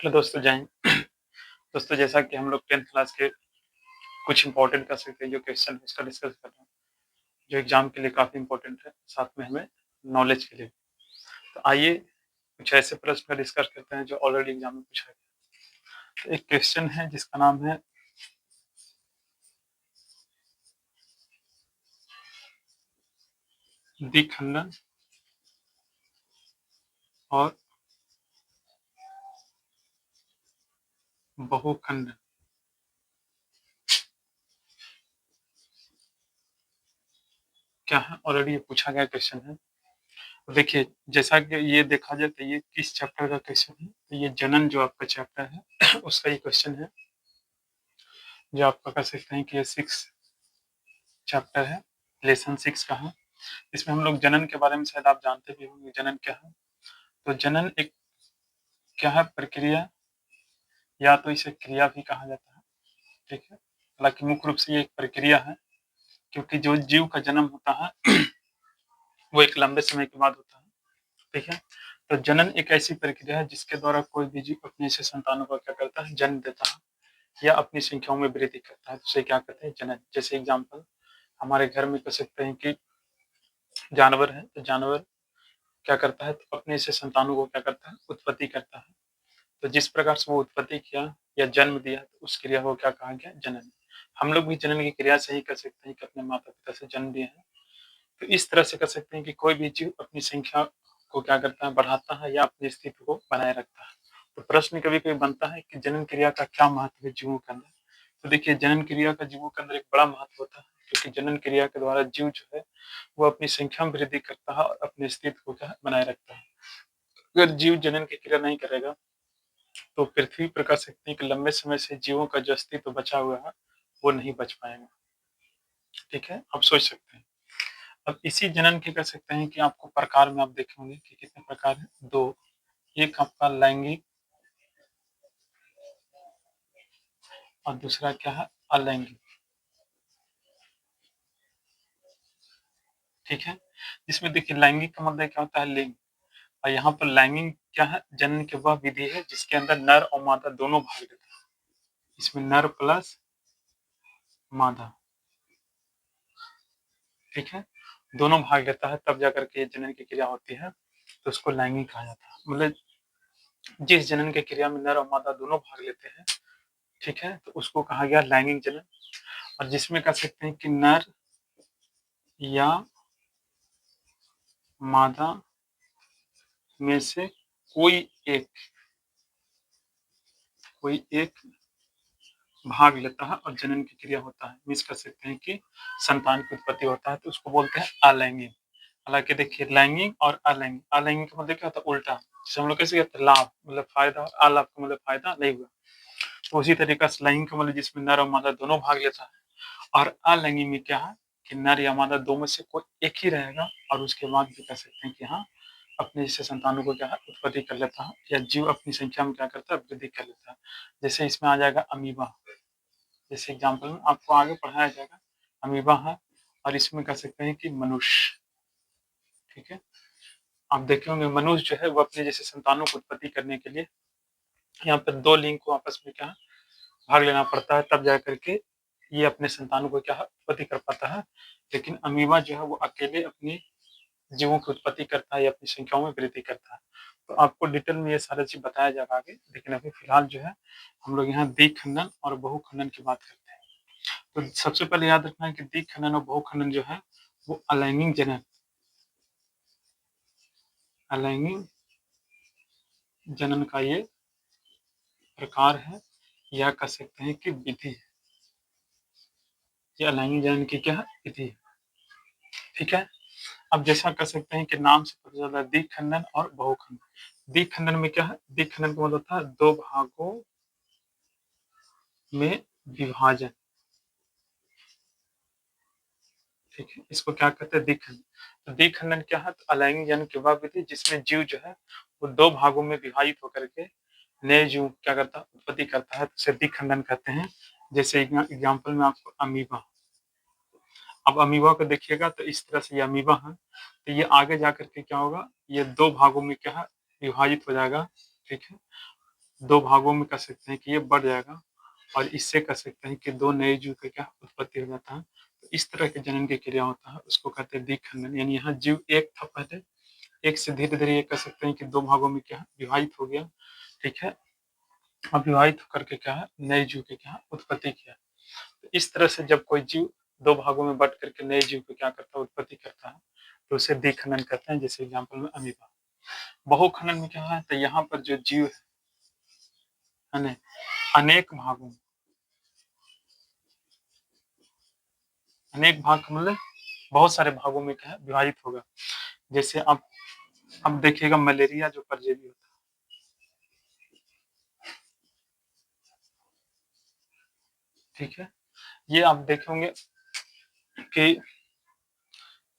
Hello दोस्तों, जय हिंद। दोस्तों, जैसा कि हम लोग 10th क्लास के कुछ इंपॉर्टेंट कर सकते हैं जो क्वेश्चन है उसका डिस्कस कर रहे हैं, जो एग्जाम के लिए काफ़ी इंपॉर्टेंट है, साथ में हमें नॉलेज के लिए। तो आइए कुछ ऐसे प्रश्न का डिस्कस करते हैं जो ऑलरेडी एग्जाम में पूछा गया। तो एक क्वेश्चन है जिसका नाम है द्विखंडन और बहुखंडन। क्या है? ऑलरेडी ये पूछा गया क्वेश्चन है। तो देखिए, जैसा कि ये देखा जाए तो ये किस चैप्टर का क्वेश्चन है? तो ये जनन जो आपका चैप्टर है उसका ये क्वेश्चन है, जो आपका कह सकते हैं कि ये 6 चैप्टर है, लेसन 6 का है। इसमें हम लोग जनन के बारे में शायद आप जानते भी होंगे, जनन क्या है? तो जनन एक क्या है? प्रक्रिया, या तो इसे क्रिया भी कहा जाता है, ठीक है? हालाँकि मुख्य रूप से ये एक प्रक्रिया है, क्योंकि जो जीव का जन्म होता है वो एक लंबे समय के बाद होता है, ठीक है? तो जनन एक ऐसी प्रक्रिया है जिसके द्वारा कोई भी जीव अपने से संतानों को क्या करता है? जन्म देता है या अपनी संख्याओं में वृद्धि करता है, तो उसे क्या कहते हैं? जनन। जैसे एग्ज़ाम्पल हमारे घर में कह सकते हैं कि जानवर है, तो जानवर क्या करता है? तो अपने से संतानों को क्या करता है? उत्पत्ति करता है। तो जिस प्रकार से वो उत्पत्ति किया या जन्म दिया, तो उस क्रिया को क्या कहा गया? जनन। हम लोग भी जनन की क्रिया से ही कर सकते हैं कि अपने माता-पिता से जन्म लिए हैं। तो इस तरह से कर सकते हैं कि कोई भी जीव अपनी संख्या को क्या करता है? बढ़ाता है या अपनी स्थिति को बनाए रखता है। तो प्रश्न कभी-कभी बनता है कि जनन क्रिया का क्या महत्व है जीवों के अंदर? तो देखिए, जनन क्रिया का जीवों के अंदर एक बड़ा महत्व होता है, क्योंकि जनन क्रिया के द्वारा जीव जो है, वो अपनी संख्या में वृद्धि करता है और अपनी स्थिति को क्या है? बनाए रखता है। अगर जीव जनन की क्रिया नहीं करेगा, तो पृथ्वी पर कह सकते हैं कि लंबे समय से जीवों का जो अस्तित्व बचा हुआ है, वो नहीं बच पाएगा। ठीक है? आप सोच सकते हैं। अब इसी जनन के कह सकते हैं कि आपको प्रकार में आप देखे होंगे कि कितने प्रकार हैं? 2। एक आपका लैंगिक और दूसरा क्या है? अलैंगिक। ठीक है? जिसमें देखिए, लैंगिक का मतलब क्या होता है? लिंग। और यहाँ पर लैंगिक क्या है? जनन की वह विधि है जिसके अंदर नर और मादा दोनों भाग लेते हैं। इसमें नर प्लस मादा, ठीक है? दोनों भाग लेता है, तब जाकर के जनन की क्रिया होती है, तो उसको लैंगिक कहा जाता है। मतलब जिस जनन की क्रिया में नर और मादा दोनों भाग लेते हैं, ठीक है? तो उसको कहा गया लैंगिक जनन। और जिसमें कह सकते हैं कि नर या मादा में से कोई एक कोई एक भाग लेता है और जनन की क्रिया होता है। मीन्स कह सकते हैं कि संतान की उत्पत्ति होता है, तो उसको बोलते हैं अलैंगिक। हालाँकि देखिए, लैंगिक और अलैंगिक, अलैंगिक का मतलब क्या होता है? उल्टा। जैसे हम लोग कैसे कहते हैं लाभ मतलब फ़ायदा, और अलाभ का मतलब फ़ायदा नहीं हुआ। तो उसी तरीक़े से लैंगिक का मतलब जिसमें नर और मादा दोनों भाग लेता है, और अलैंगिक में क्या है कि नर या मादा दो में से कोई एक ही रहेगा, और उसके बाद भी कह सकते हैं कि हाँ, अपने से संतानों को क्या है? उत्पत्ति कर लेता है, या जीव अपनी संख्या में क्या करता है? वृद्धि कर लेता है। जैसे इसमें आ जाएगा अमीबा। जैसे एग्ज़ाम्पल में आपको आगे पढ़ाया जाएगा, अमीबा है, और इसमें कह सकते हैं कि मनुष्य, ठीक है? आप देखे होंगे मनुष्य जो है वो अपने जैसे संतानों को उत्पत्ति करने के लिए यहाँ पर 2 लिंग को आपस में क्या है? भाग लेना पड़ता है, तब जा कर के ये अपने संतानों को क्या है? उत्पत्ति कर पाता है। लेकिन अमीबा जो है वो अकेले अपनी जीवों की उत्पत्ति करता है या अपनी संख्याओं में वृद्धि करता है। तो आपको डिटेल में ये सारा चीज़ बताया जाएगा आगे, लेकिन अभी फ़िलहाल जो है हम लोग यहाँ द्विखंडन और बहुखंडन की बात करते हैं। तो सबसे पहले याद रखना है कि द्विखंडन और बहुखंडन जो है वो अलैंगिक जनन, अलैंगिक जनन का ये प्रकार है, या कह सकते हैं कि विधि है। ये अलैंगिक जनन की क्या है? विधि है। ठीक है? अब जैसा कह सकते हैं कि नाम से पता चलता है द्विखंडन और बहुखंडन। द्विखंडन में क्या है? द्विखंडन का मतलब होता है 2 भागों में विभाजन। ठीक है? इसको क्या कहते हैं? द्विखंडन। तो द्विखंडन क्या है? तो अलैंगिक जनन की वह विधि जिसमें जीव जो है वो 2 भागों में विभाजित होकर के नए जीव क्या करता है? उत्पत्ति करता है, तो उसे द्विखंडन कहते हैं। जैसे एग्ज़ाम्पल में आपको अमीबा। अब अमीबा को देखिएगा तो इस तरह से ये अमीबा है, तो ये आगे जाकर के क्या होगा? ये 2 भागों में क्या है? विभाजित हो जाएगा, ठीक है? 2 भागों में कह सकते हैं कि ये बढ़ जाएगा और इससे कह सकते हैं कि 2 नए जीव का क्या उत्पत्ति हो जाता है। तो इस तरह के जनन की क्रिया होता है, उसको कहते हैं द्विखंडन। यानी यहाँ जीव एक था पहले, एक से धीरे-धीरे ये कह सकते हैं कि 2 भागों में क्या है विभाजित हो गया, ठीक है? अब विभाजित होकर के क्या है नए जीव की क्या है उत्पत्ति किया। तो इस तरह से जब कोई जीव 2 भागों में बँट करके नए जीव को क्या करता है उत्पत्ति करता है, तो उसे द्विखंडन कहते हैं। जैसे एग्जाम्पल में अमीबा। बहुखंडन में क्या है तो यहाँ पर जो जीव है ना अनेक भागों में, अनेक भाग का मतलब बहुत सारे भागों में क्या है विभाजित होगा। जैसे अब देखिएगा मलेरिया जो परजीवी होता है, ठीक है? ये आप देखेंगे कि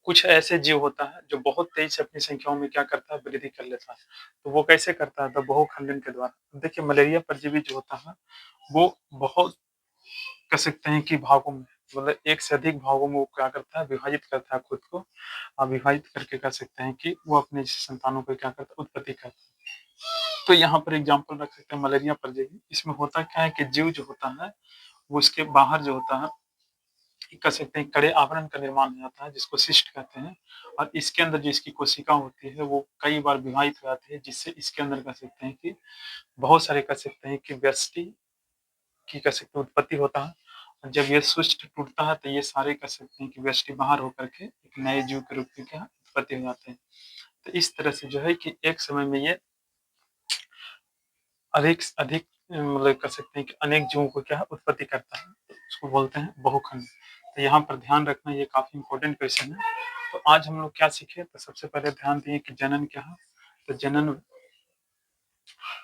कुछ ऐसे जीव होता है जो बहुत तेज़ी से अपनी संख्याओं में क्या करता है वृद्धि कर लेता है। तो वो कैसे करता है? तो बहुखंडन के द्वारा। देखिए मलेरिया परजीवी जो होता है वो बहुत कह सकते हैं कि भागों में मतलब एक से अधिक भागों में वो क्या करता है विभाजित करता है खुद को। विभाजित करके कह सकते हैं कि वो अपने संतानों को क्या करता है उत्पत्ति करता है। तो यहाँ पर एग्जाम्पल रख सकते हैं मलेरिया परजीवी। इसमें होता क्या है कि जीव जो होता है वो उसके बाहर जो होता है कह सकते हैं कड़े आवरण का निर्माण हो जाता है जिसको सिस्ट कहते हैं। और इसके अंदर जो इसकी कोशिका होती है वो कई बार विभाजित हो जाती है, जिससे इसके अंदर कह सकते हैं कि बहुत सारे कह सकते हैं कि व्यष्टि की कह सकते हैं उत्पत्ति होता है। और जब ये सुष्ट टूटता है तो ये सारे कह सकते हैं कि व्यष्टि बाहर होकर के एक नए जीव के रूप में क्या उत्पत्ति हो जाते हैं। तो इस तरह से जो है कि एक समय में ये अधिक से अधिक मतलब कह सकते हैं कि अनेक जीवों को क्या है उत्पत्ति करता है। तो उसको बोलते हैं बहुखंड। तो यहाँ पर ध्यान रखना ये काफ़ी इम्पोर्टेंट क्वेश्चन है। तो आज हम लोग क्या सीखे? तो सबसे पहले ध्यान दिए कि जनन क्या है? तो जनन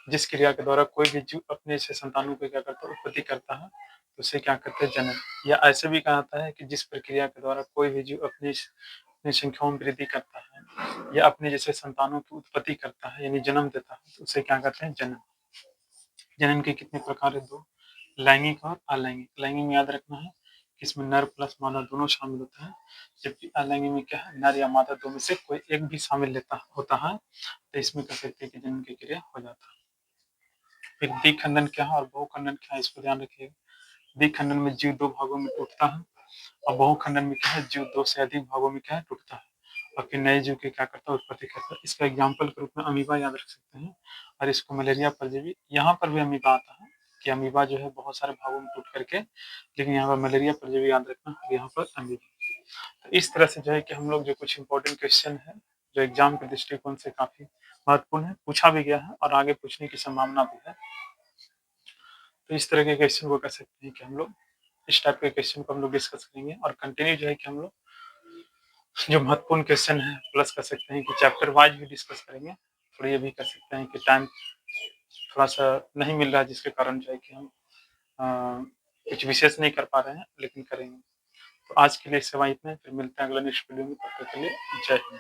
जिस क्रिया के द्वारा कोई भी जीव अपने से संतानों को क्या करता है उत्पत्ति करता है, तो उसे क्या कहते हैं जनन। या ऐसे भी कहा जाता है कि जिस प्रक्रिया के द्वारा कोई भी जीव अपनी संख्याओं में वृद्धि करता है या अपने जैसे संतानों की उत्पत्ति करता है यानी जन्म देता है, तो उसे क्या कहते हैं जनन। जनन के कितने प्रकार है? 2, लैंगिक और अलैंगिक। लैंगिक में याद रखना है कि इसमें नर प्लस मादा दोनों शामिल होता है, जबकि अलैंगिक में क्या है नर या मादा दो में से कोई एक भी शामिल लेता होता है। तो इसमें कह सकते हैं कि जनन की क्रिया हो जाता है। फिर द्विखंडन क्या है और बहुखंडन क्या है इसको ध्यान रखिएगा। द्विखंडन में जीव 2 भागों में टूटता है और बहुखंडन में क्या है जीव 2 से अधिक भागों में क्या है टूटता है और फिर नए जीव की क्या करता है उत्पत्ति करता है। इसका एग्जाम्पल के रूप में अमीबा याद रख सकते हैं और इसको मलेरिया परजीवी। यहाँ पर भी अमीबा आता है कि अमीबा जो है बहुत सारे भागों में टूट करके, लेकिन यहाँ पर मलेरिया परजीवी याद रखना और यहाँ पर अमीबा। तो इस तरह से जो है कि हम लोग जो कुछ इंपॉर्टेंट क्वेश्चन है जो एग्जाम के दृष्टिकोण से काफी महत्वपूर्ण है, पूछा भी गया है और आगे पूछने की संभावना भी है। तो इस तरह के क्वेश्चन को कर सकते हैं कि हम लोग इस टाइप के क्वेश्चन को हम लोग डिस्कस करेंगे और कंटिन्यू जो है कि हम लोग जो महत्वपूर्ण क्वेश्चन है प्लस कर सकते हैं कि चैप्टर वाइज भी डिस्कस करेंगे। और ये भी कर सकते हैं कि टाइम थोड़ा सा नहीं मिल रहा है जिसके कारण जो है कि हम कुछ विशेष नहीं कर पा रहे हैं, लेकिन करेंगे। तो आज के लिए सेवा इतना है, फिर मिलते हैं अगले नेक्स्ट वीडियो में। तब तक के लिए जय हिंद।